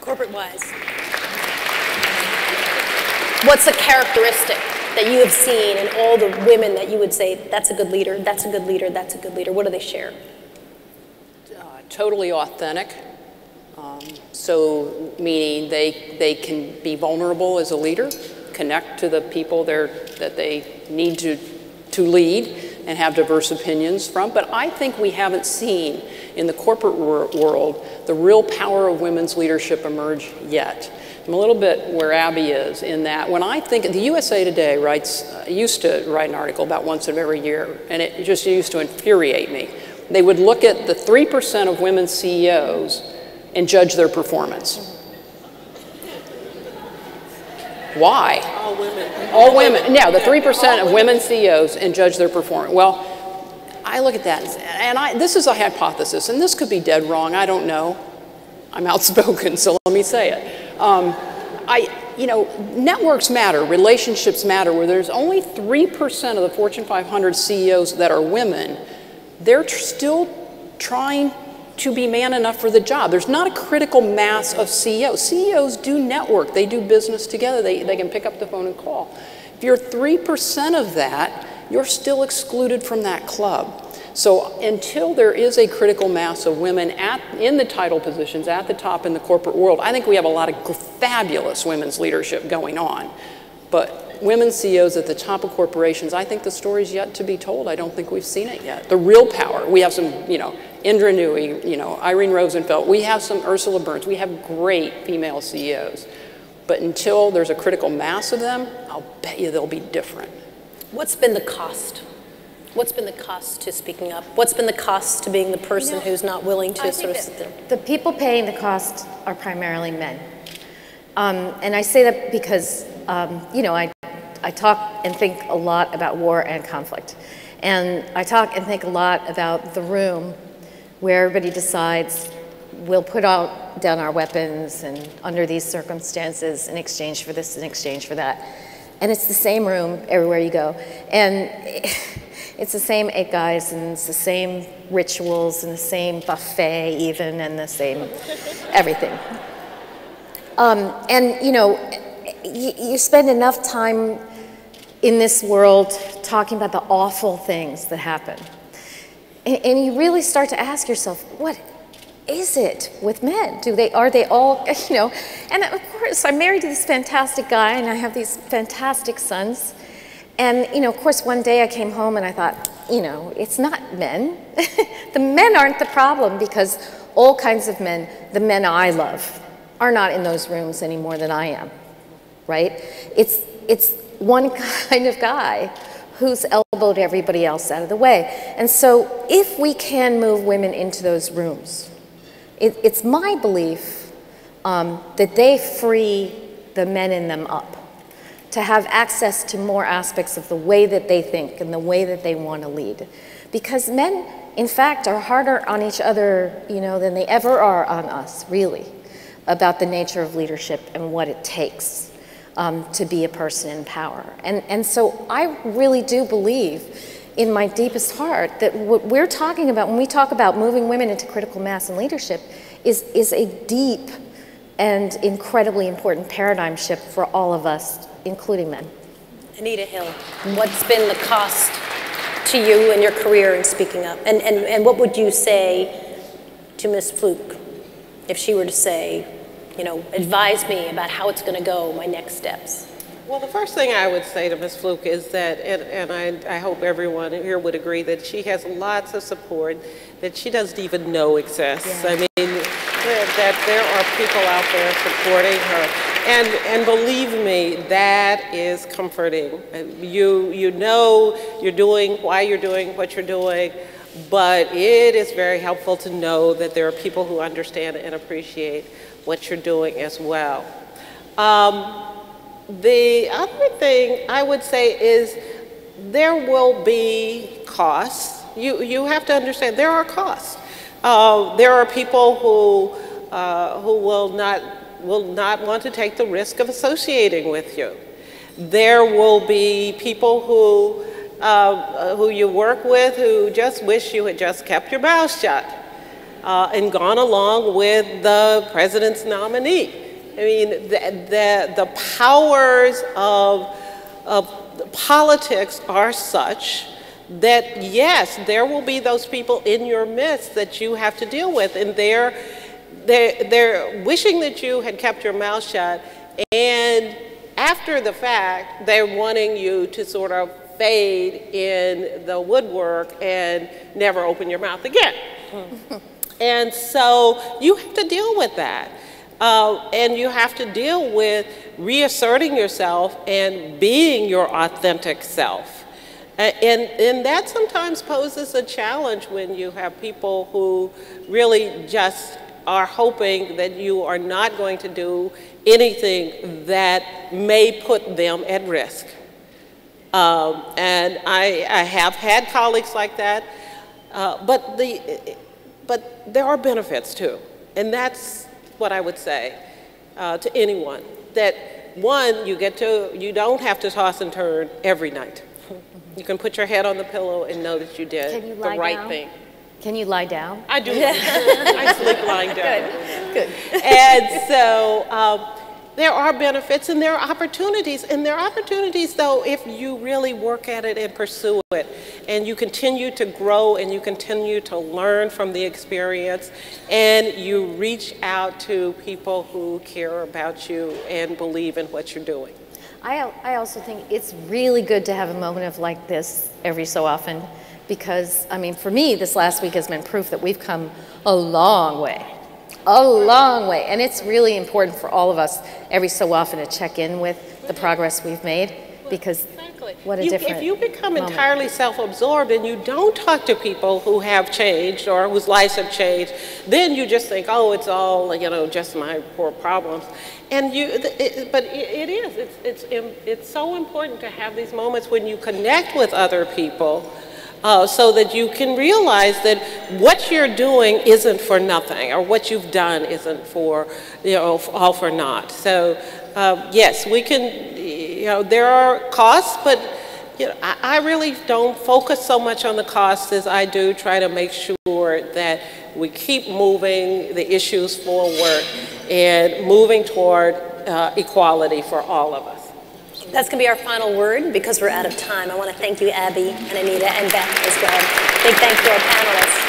Corporate-wise. What's a characteristic that you have seen in all the women that you would say, that's a good leader, that's a good leader, that's a good leader? What do they share? Totally authentic. So meaning they can be vulnerable as a leader, connect to the people that they need to lead and have diverse opinions from. But I think we haven't seen in the corporate world the real power of women's leadership emerge yet. I'm a little bit where Abby is in that when I think, the USA Today used to write an article about once every year, and it just used to infuriate me. They would look at the 3% of women CEOs and judge their performance. Why? All women. All women. Yeah, the 3% of women CEOs and judge their performance. Well, I look at that and this is a hypothesis, and this could be dead wrong. I don't know. I'm outspoken, so let me say it. Networks matter, relationships matter. Where there's only 3% of the Fortune 500 CEOs that are women, they're still trying to be man enough for the job. There's not a critical mass of CEOs. CEOs do network. They do business together. They can pick up the phone and call. If you're 3% of that, you're still excluded from that club. So until there is a critical mass of women in the title positions at the top in the corporate world, I think we have a lot of fabulous women's leadership going on. But women CEOs at the top of corporations, I think the story's yet to be told. I don't think we've seen it yet. The real power. We have some, Indra Nooyi, Irene Rosenfeld. We have some Ursula Burns. We have great female CEOs. But until there's a critical mass of them, I'll bet you they'll be different. What's been the cost? What's been the cost to speaking up? What's been the cost to being the person who's not willing to sort of sit there? The people paying the cost are primarily men. And I say that because, I talk and think a lot about war and conflict. And I talk and think a lot about the room where everybody decides we'll put down our weapons and under these circumstances in exchange for this, in exchange for that. And it's the same room everywhere you go. And it's the same 8 guys, and it's the same rituals, and the same buffet even, and the same everything. You spend enough time in this world talking about the awful things that happen. And you really start to ask yourself, what is it with men? Are they all, and of course I'm married to this fantastic guy and I have these fantastic sons. And, of course, one day I came home and I thought, it's not men. The men aren't the problem because all kinds of men, the men I love, are not in those rooms any more than I am, right? It's one kind of guy who's elbowed everybody else out of the way. And so if we can move women into those rooms, it's my belief that they free the men in them up to have access to more aspects of the way that they think and the way that they want to lead. Because men, in fact, are harder on each other, than they ever are on us, really, about the nature of leadership and what it takes to be a person in power. And so I really do believe in my deepest heart that what we're talking about when we talk about moving women into critical mass and leadership is a deep and incredibly important paradigm shift for all of us, including men. Anita Hill, what's been the cost to you and your career in speaking up? And what would you say to Ms. Fluke if she were to say, advise me about how it's going to go, my next steps? Well, the first thing I would say to Ms. Fluke is that, and I hope everyone here would agree, that she has lots of support that she doesn't even know exists. Yeah. I mean, that there are people out there supporting her. And believe me, that is comforting. You know you're doing why you're doing what you're doing, but it is very helpful to know that there are people who understand and appreciate what you're doing as well. The other thing I would say is there will be costs. You have to understand there are costs. There are people who will not want to take the risk of associating with you. There will be people who you work with who just wish you had just kept your mouth shut. and gone along with the president's nominee. I mean, the powers of politics are such that, yes, there will be those people in your midst that you have to deal with, and they're wishing that you had kept your mouth shut, and after the fact, they're wanting you to sort of fade in the woodwork and never open your mouth again. And so you have to deal with that. And you have to deal with reasserting yourself and being your authentic self. And that sometimes poses a challenge when you have people who really just are hoping that you are not going to do anything that may put them at risk. And I have had colleagues like that, but there are benefits too. And that's what I would say to anyone, that one, you don't have to toss and turn every night. You can put your head on the pillow and know that you did the right thing. Can you lie down? I do. I sleep lying down. Good. And so there are benefits and there are opportunities. And there are opportunities, though, if you really work at it and pursue it. And you continue to grow and you continue to learn from the experience. And you reach out to people who care about you and believe in what you're doing. I also think it's really good to have a moment of like this every so often, because, I mean, for me, this last week has been proof that we've come a long way. A long way. And it's really important for all of us every so often to check in with the progress we've made, because what a difference. If you become entirely self-absorbed and you don't talk to people who have changed or whose lives have changed, then you just think, oh, it's all, you know, just my poor problems. And but it is. It's so important to have these moments when you connect with other people, so that you can realize that what you're doing isn't for nothing, or what you've done isn't for, you know, all for naught. So yes, we can, you know, there are costs, but you know, I really don't focus so much on the costs as I do try to make sure that we keep moving the issues forward and moving toward equality for all of us. That's going to be our final word because we're out of time. I want to thank you, Abby and Anita and Beth as well. Big thanks to our panelists.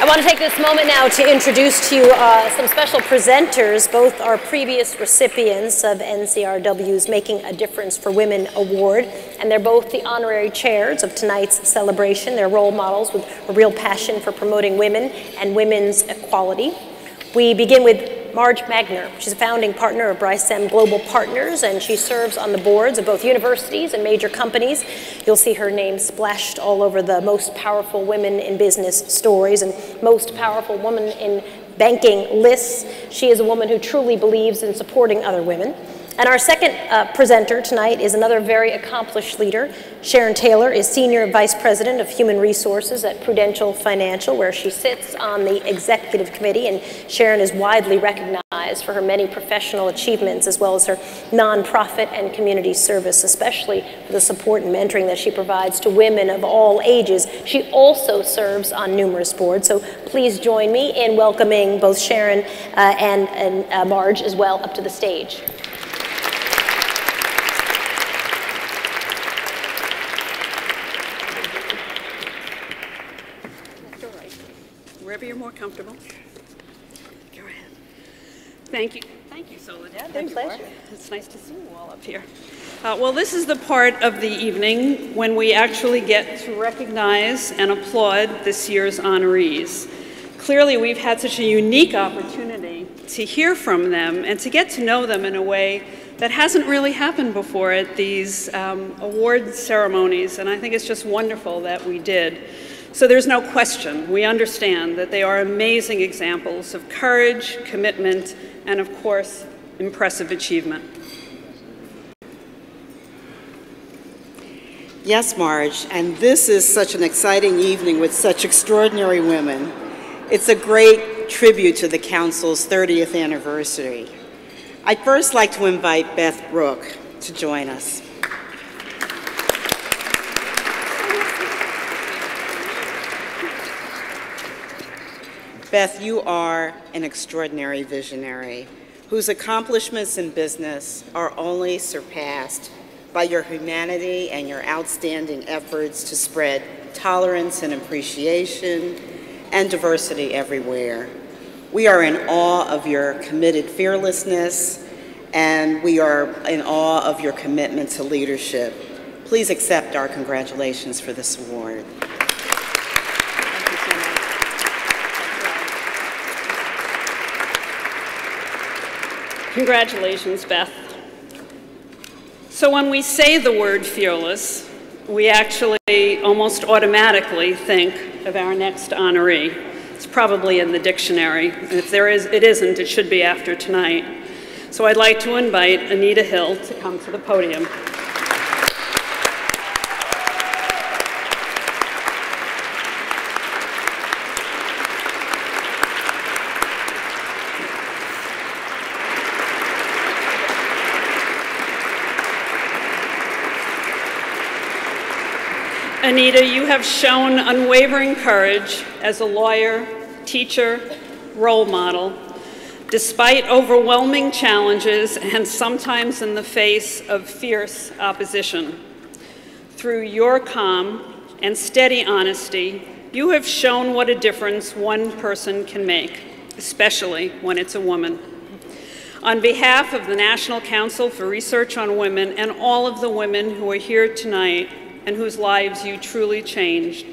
I want to take this moment now to introduce to you some special presenters. Both are previous recipients of NCRW's Making a Difference for Women Award, and they're both the honorary chairs of tonight's celebration. They're role models with a real passion for promoting women and women's equality. We begin with Marge Magner. She's a founding partner of Bryce M. Global Partners, and she serves on the boards of both universities and major companies. You'll see her name splashed all over the most powerful women in business stories and most powerful woman in banking lists. She is a woman who truly believes in supporting other women. And our second presenter tonight is another very accomplished leader. Sharon Taylor is Senior Vice President of Human Resources at Prudential Financial, where she sits on the Executive Committee, and Sharon is widely recognized for her many professional achievements as well as her nonprofit and community service, especially for the support and mentoring that she provides to women of all ages. She also serves on numerous boards, so please join me in welcoming both Sharon and Marge as well up to the stage. Wherever you're more comfortable. Go ahead. Thank you. Thank you, Soledad. My pleasure. It's nice to see you all up here. Well, this is the part of the evening when we actually get to recognize and applaud this year's honorees. Clearly, we've had such a unique opportunity to hear from them and to get to know them in a way that hasn't really happened before at these award ceremonies, and I think it's just wonderful that we did. So there's no question, we understand that they are amazing examples of courage, commitment, and of course, impressive achievement. Yes, Marge, and this is such an exciting evening with such extraordinary women. It's a great tribute to the Council's 30th anniversary. I'd first like to invite Beth Brooke to join us. Beth, you are an extraordinary visionary whose accomplishments in business are only surpassed by your humanity and your outstanding efforts to spread tolerance and appreciation and diversity everywhere. We are in awe of your committed fearlessness, and we are in awe of your commitment to leadership. Please accept our congratulations for this award. Thank you so much. Congratulations, Beth. So when we say the word fearless, we actually almost automatically think of our next honoree. It's probably in the dictionary, and if there is, it isn't, it should be after tonight. So I'd like to invite Anita Hill to come to the podium. Anita, you have shown unwavering courage as a lawyer, teacher, role model, despite overwhelming challenges and sometimes in the face of fierce opposition. Through your calm and steady honesty, you have shown what a difference one person can make, especially when it's a woman. On behalf of the National Council for Research on Women and all of the women who are here tonight and whose lives you truly changed,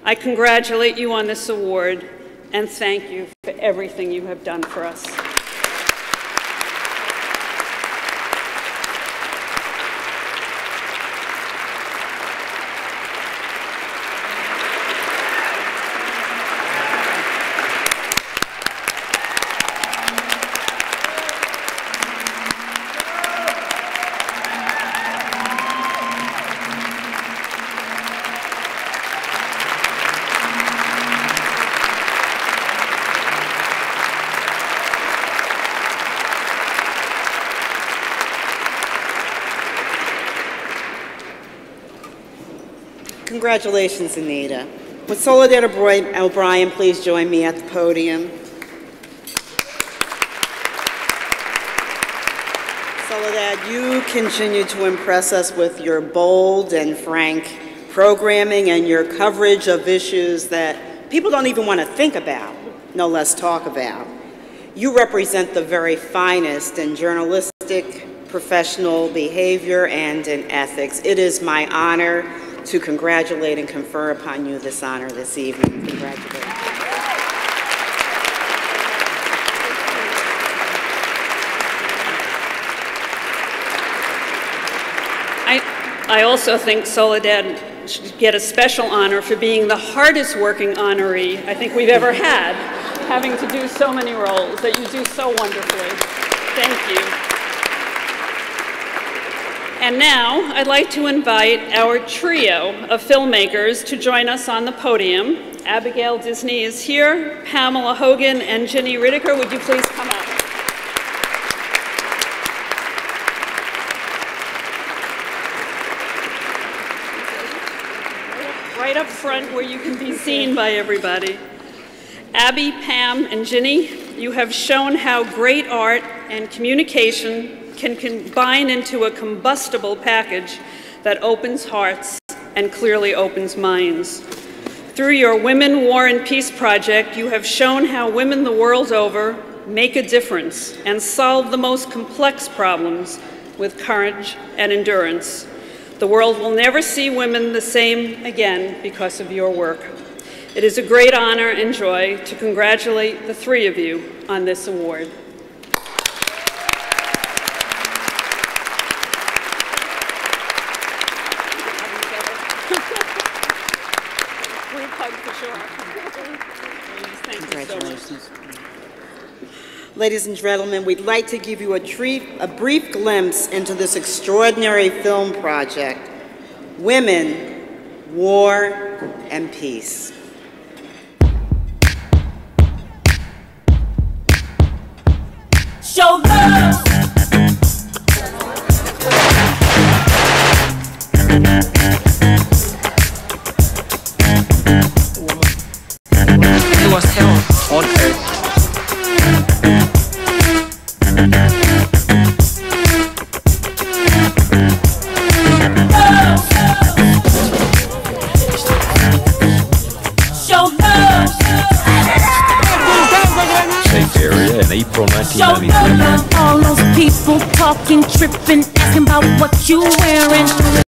I congratulate you on this award and thank you for everything you have done for us. Congratulations, Anita. Would Soledad O'Brien please join me at the podium? Soledad, you continue to impress us with your bold and frank programming and your coverage of issues that people don't even want to think about, no less talk about. You represent the very finest in journalistic, professional behavior, and in ethics. It is my honor to congratulate and confer upon you this honor this evening. Congratulations. I also think Soledad should get a special honor for being the hardest working honoree I think we've ever had, having to do so many roles that you do so wonderfully. Thank you. And now, I'd like to invite our trio of filmmakers to join us on the podium. Abigail Disney is here, Pamela Hogan and Ginny Rittaker, would you please come up? Right up front where you can be seen by everybody. Abby, Pam, and Ginny, you have shown how great art and communication can combine into a combustible package that opens hearts and clearly opens minds. Through your Women, War, and Peace project, you have shown how women the world over make a difference and solve the most complex problems with courage and endurance. The world will never see women the same again because of your work. It is a great honor and joy to congratulate the three of you on this award. Congratulations. Ladies and gentlemen, we'd like to give you a brief glimpse into this extraordinary film project, Women, War, and Peace. Show love! It was held on Earth Safe area in April 1993. All those people talking, tripping, asking about what you wearing.